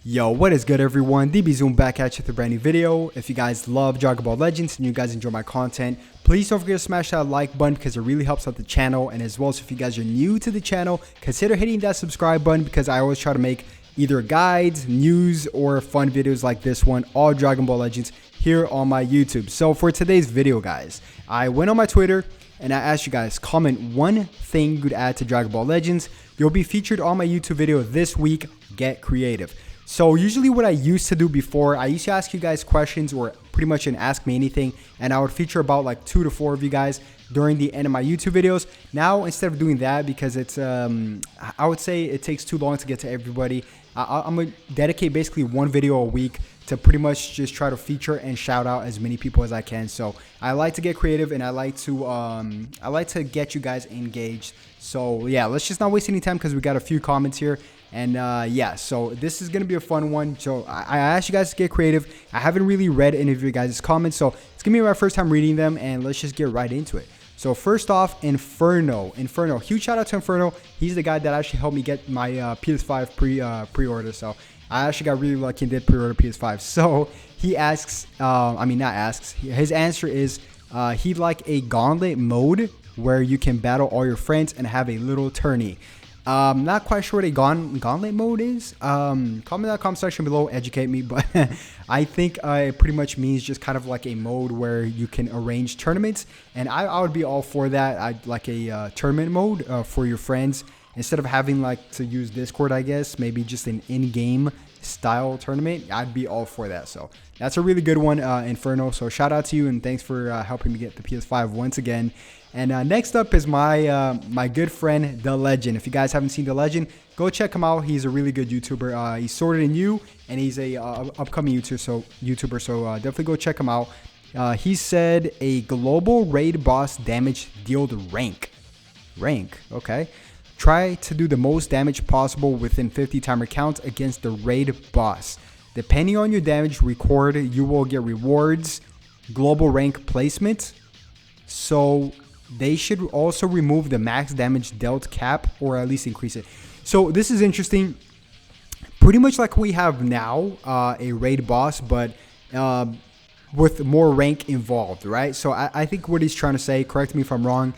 Yo, what is good everyone? DB Zoom back at you with a brand new video. If you guys love Dragon Ball Legends and you guys enjoy my content, please don't forget to smash that like button because it really helps out the channel. And as well as if you guys are new to the channel, consider hitting that subscribe button because I always try to make either guides, news, or fun videos like this one, all Dragon Ball Legends, here on my YouTube. So for today's video, guys, I went on my Twitter and I asked you guys, comment one thing you'd add to Dragon Ball Legends. You'll be featured on my YouTube video this week. Get creative. So usually what I used to do before, I used to ask you guys questions or pretty much an ask me anything, and I would feature about like 2 to 4 of you guys during the end of my YouTube videos. Now instead of doing that, because it's I would say it takes too long to get to everybody, I'm gonna dedicate basically one video a week to pretty much just try to feature and shout out as many people as I can. So I like to get creative and I like to get you guys engaged. So yeah, let's just not waste any time because we got a few comments here. And yeah, so this is gonna be a fun one. So I asked you guys to get creative. I haven't really read any of your guys' comments, so it's gonna be my first time reading them, and let's just get right into it. So first off, Inferno, huge shout out to Inferno. He's the guy that actually helped me get my PS5 pre-order. So I actually got really lucky and did pre-order PS5. So he asks, his answer is he'd like a gauntlet mode where you can battle all your friends and have a little tourney. Not quite sure what a gauntlet mode is. Comment in that comment section below, educate me, but I think it pretty much means just kind of like a mode where you can arrange tournaments, and I would be all for that. I'd like a tournament mode for your friends instead of having like to use Discord, I guess, maybe just an in-game style tournament. I'd be all for that. So that's a really good one, Inferno. So shout out to you and thanks for helping me get the PS5 once again. And next up is my my good friend The Legend. If you guys haven't seen The Legend, go check him out. He's a really good YouTuber. He's Sorted in You, and he's a upcoming YouTuber. So definitely go check him out. He said a global raid boss damage dealt rank. Okay. Try to do the most damage possible within 50 timer counts against the raid boss. Depending on your damage record, you will get rewards, global rank placement. So they should also remove the max damage dealt cap, or at least increase it. So this is interesting. Pretty much like we have now, a raid boss, but with more rank involved, right? So I think what he's trying to say, correct me if I'm wrong,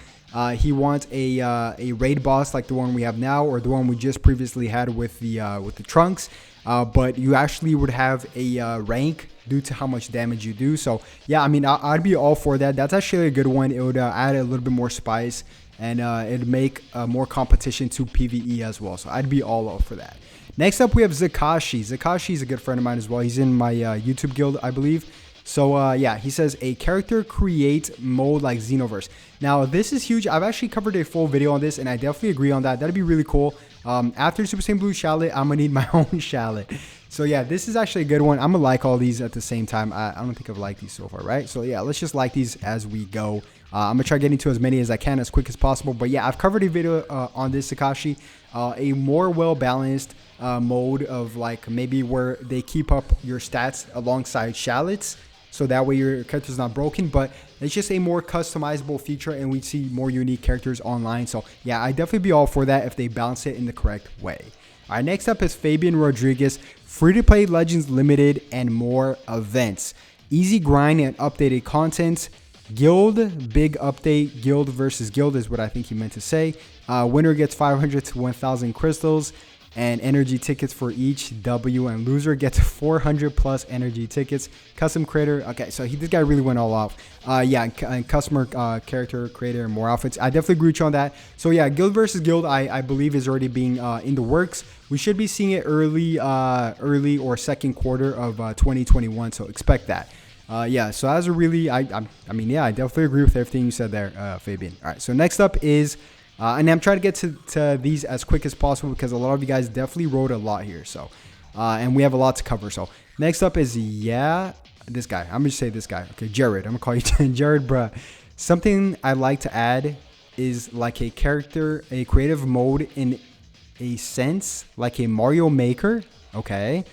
he wants a raid boss like the one we have now, or the one we just previously had with the Trunks. But you actually would have a rank due to how much damage you do. So yeah, I mean, I'd be all for that. That's actually a good one. It would add a little bit more spice, and it'd make more competition to PvE as well. So I'd be all up for that. Next up, we have Zakashi. Zakashi is a good friend of mine as well. He's in my YouTube guild, I believe. So yeah, he says a character create mode like Xenoverse. Now this is huge. I've actually covered a full video on this, and I definitely agree on that. That'd be really cool. After Super Saiyan Blue Shallot, I'm gonna need my own Shallot. So yeah, this is actually a good one. I'm gonna like all these at the same time. I don't think I've liked these so far, right? So yeah, let's just like these as we go. I'm gonna try getting to as many as I can as quick as possible. But yeah, I've covered a video on this Zakashi, a more well-balanced mode of like maybe where they keep up your stats alongside Shallots, so that way your character's not broken, but it's just a more customizable feature and we see more unique characters online. So yeah, I'd definitely be all for that if they balance it in the correct way. All right, next up is Fabian Rodriguez, free-to-play Legends Limited and more events. Easy grind and updated content. Guild, big update. Guild versus guild is what I think he meant to say. Winner gets 500 to 1,000 crystals and energy tickets for each W, and loser gets 400 plus energy tickets. Custom creator, okay, so this guy really went all off. Yeah, and customer character creator and more outfits. I definitely agree with you on that. So yeah, guild versus guild, I believe is already being in the works. We should be seeing it early or second quarter of 2021. So expect that. Yeah, so as a really, I mean, yeah, I definitely agree with everything you said there, Fabian. All right, so next up is. And I'm trying to get to these as quick as possible because a lot of you guys definitely wrote a lot here. So, and we have a lot to cover. So next up is, yeah, this guy. I'm going to say this guy. Okay, Jared. I'm going to call you Jared, bruh. Something I like to add is like a creative mode in a sense, like a Mario Maker. Okay.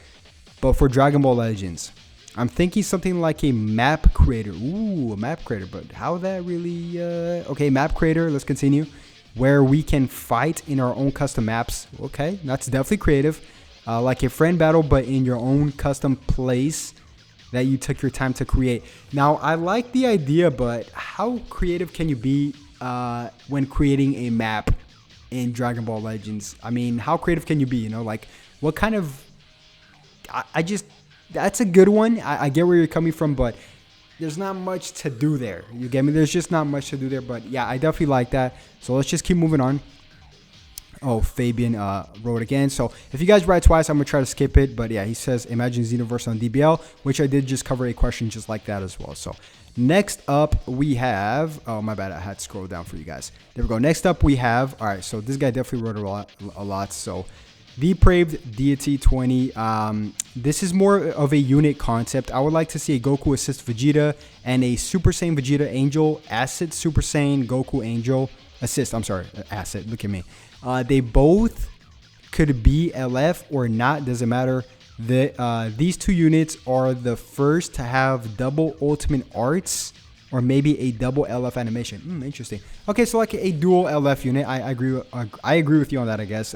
But for Dragon Ball Legends. I'm thinking something like a map creator. Ooh, a map creator. But how that really... okay, map creator. Let's continue. Where we can fight in our own custom maps. Okay, that's definitely creative. like a friend battle, but in your own custom place that you took your time to create. Now, I like the idea, but how creative can you be when creating a map in Dragon Ball Legends? I mean, how creative can you be? You know, like what kind of... I just... That's a good one. I get where you're coming from, but there's not much to do there. You get me? There's just not much to do there, but yeah, I definitely like that. So let's just keep moving on. Oh, Fabian wrote again. So if you guys write twice, I'm going to try to skip it. But yeah, he says, imagine Xenoverse on DBL, which I did just cover a question just like that as well. So next up we have, oh, my bad. I had to scroll down for you guys. There we go. Next up we have, all right, so this guy definitely wrote a lot. So Depraved Deity 20. This is more of a unit concept. I would like to see a Goku assist Vegeta and a Super Saiyan Vegeta Angel Acid Super Saiyan Goku Angel assist. I'm sorry, Acid. Look at me. They both could be LF or not. Doesn't matter. These two units are the first to have double ultimate arts or maybe a double LF animation. Interesting. Okay, so like a dual LF unit. I agree with you on that, I guess.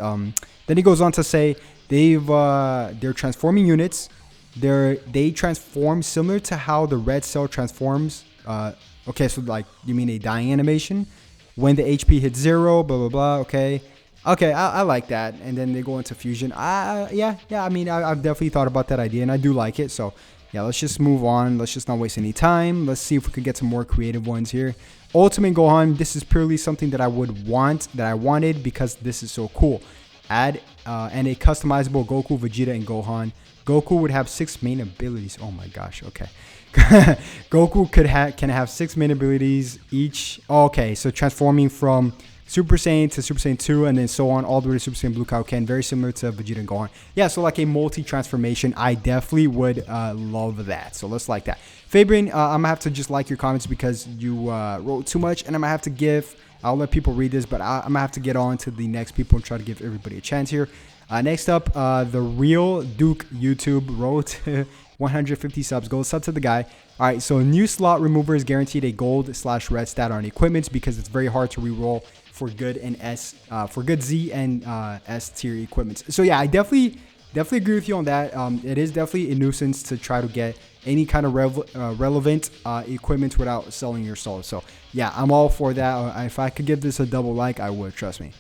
Then he goes on to say they're transforming units. They transform similar to how the red cell transforms. Okay, so like you mean a dying animation when the HP hits 0, blah blah blah. Okay, I like that. And then they go into fusion. Yeah. I mean, I've definitely thought about that idea, and I do like it. So yeah, let's just move on. Let's just not waste any time. Let's see if we could get some more creative ones here. Ultimate Gohan. This is purely something that I wanted because this is so cool. Add and a customizable Goku, Vegeta, and Gohan. Goku would have 6 main abilities. Oh my gosh. Okay. Goku can have 6 main abilities each. Okay, so transforming from Super Saiyan to Super Saiyan 2 and then so on all the way to Super Saiyan Blue Kaioken. Very similar to Vegeta and Gohan. Yeah, so like a multi-transformation. I definitely would love that. So let's like that. Fabian, I'm going to have to just like your comments because you wrote too much, and I'm going to have to give... I'll let people read this, but I'm going to have to get on to the next people and try to give everybody a chance here. Next up, the Real Duke YouTube wrote 150 subs. Gold sub to the guy. All right, so new slot remover is guaranteed a gold/red stat on equipments because it's very hard to reroll for good and for good Z and S tier equipments. So yeah, I definitely agree with you on that. It is definitely a nuisance to try to get any kind of relevant equipment without selling your soul. So yeah, I'm all for that. If I could give this a double like, I would, trust me.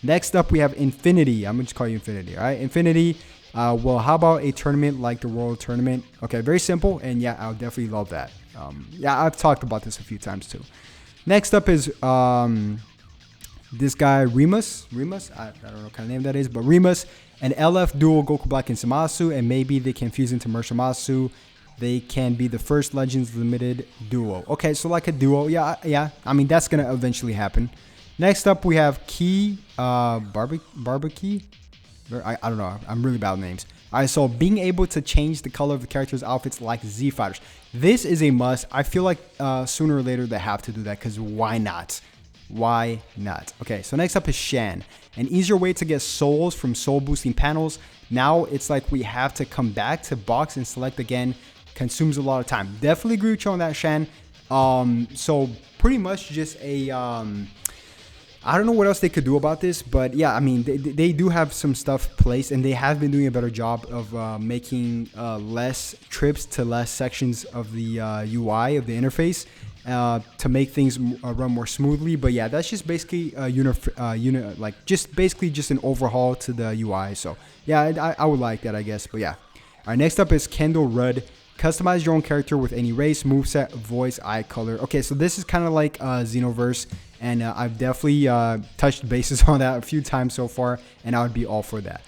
Next up, we have Infinity. I'm going to just call you Infinity, all right? Infinity, well, how about a tournament like the World Tournament? Okay, very simple, and yeah, I'll definitely love that. Yeah, I've talked about this a few times too. Next up is this guy, Remus. I don't know what kind of name that is, but Remus, an LF duo Goku Black and Zamasu, and maybe they can fuse into Zamasu. They can be the first Legends Limited duo. Okay, so like a duo, yeah. I mean, that's going to eventually happen. Next up, we have Key, Barbecue. I don't know. I'm really bad with names. All right, so being able to change the color of the characters' outfits like Z Fighters. This is a must. I feel like sooner or later they have to do that because why not? Why not? Okay, so next up is Shan. An easier way to get souls from soul boosting panels. Now it's like we have to come back to box and select again. Consumes a lot of time. Definitely agree with you on that, Shan. So pretty much just a... I don't know what else they could do about this, but yeah, I mean, they do have some stuff placed, and they have been doing a better job of making less trips to less sections of the UI of the interface to make things run more smoothly. But yeah, that's just basically just an overhaul to the UI. So yeah, I would like that, I guess. But yeah, all right. Next up is Kendall Rudd. Customize your own character with any race, moveset, voice, eye color. Okay, so this is kind of like Xenoverse, and I've definitely touched bases on that a few times so far, and I would be all for that.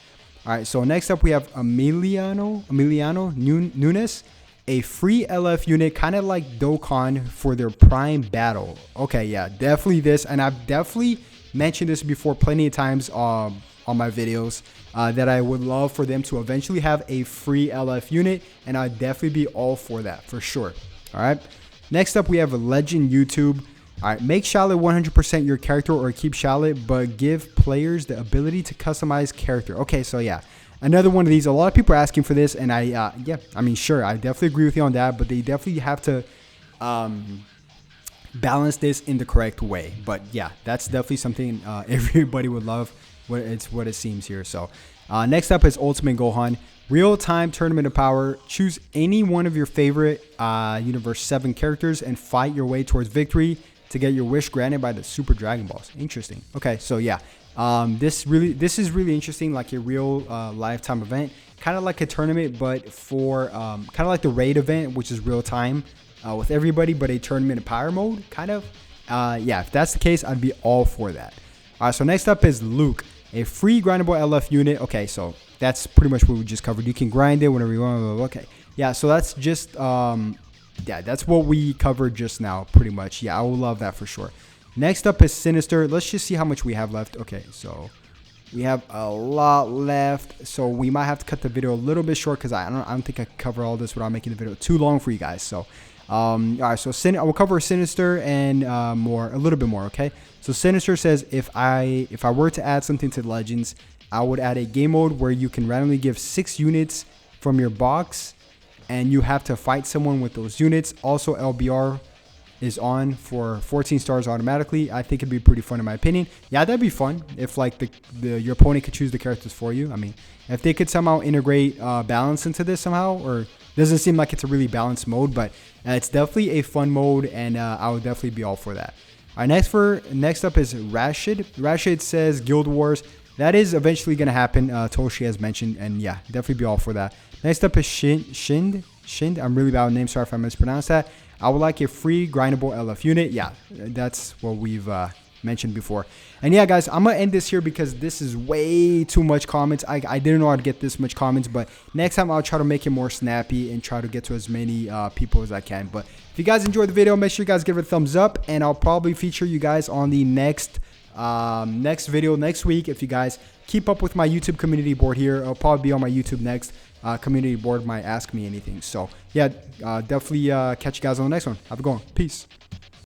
All right, so next up we have Emiliano Nunes, a free LF unit, kind of like Dokkan for their prime battle. Okay, yeah, definitely this, and I've definitely mentioned this before plenty of times on my videos. That I would love for them to eventually have a free LF unit, and I'd definitely be all for that, for sure. All right. Next up, we have a Legend YouTube. All right. Make Shallot 100% your character or keep Shallot, but give players the ability to customize character. Okay, so yeah. Another one of these. A lot of people are asking for this, and I mean, sure, I definitely agree with you on that, but they definitely have to balance this in the correct way. But yeah, that's definitely something everybody would love. It's what it seems here. So Next up is Ultimate Gohan. Real-time Tournament of Power. Choose any one of your favorite Universe 7 characters and fight your way towards victory to get your wish granted by the Super Dragon Balls. Interesting. Okay, so yeah. This is really interesting, like a real lifetime event. Kind of like a tournament, but for kind of like the raid event, which is real-time with everybody, but a Tournament of Power mode, kind of. Yeah, if that's the case, I'd be all for that. All right, so next up is Luke. A free grindable LF unit. Okay, so that's pretty much what we just covered. You can grind it whenever you want. Okay, yeah, so that's just yeah, that's what we covered just now, pretty much. Yeah, I will love that for sure. Next up is Sinister. Let's just see how much we have left. Okay, so we have a lot left, so we might have to cut the video a little bit short because I don't think I can cover all this without making the video too long for you guys. So all right, so I will cover Sinister and a little bit more. Okay, so Sinister says if I were to add something to the Legends, I would add a game mode where you can randomly give 6 units from your box, and you have to fight someone with those units. Also, LBR is on for 14 stars automatically. I think it'd be pretty fun in my opinion. Yeah, that'd be fun if like your opponent could choose the characters for you. I mean, if they could somehow integrate balance into this somehow, or doesn't seem like it's a really balanced mode, but it's definitely a fun mode, and I would definitely be all for that. All right, next up is Rashid. Rashid says Guild Wars. That is eventually going to happen, Toshi has mentioned, and yeah, definitely be all for that. Next up is Shind. I'm really bad with names, sorry if I mispronounced that. I would like a free grindable LF unit. Yeah, that's what we've mentioned before. And yeah, guys, I'm going to end this here because this is way too much comments. I didn't know how to get this much comments, but next time I'll try to make it more snappy and try to get to as many people as I can. But if you guys enjoyed the video, make sure you guys give it a thumbs up, and I'll probably feature you guys on the next video next week. If you guys keep up with my YouTube community board here, I'll probably be on my YouTube next. Community board might ask me anything. So yeah, definitely catch you guys on the next one. Have a good one. Peace.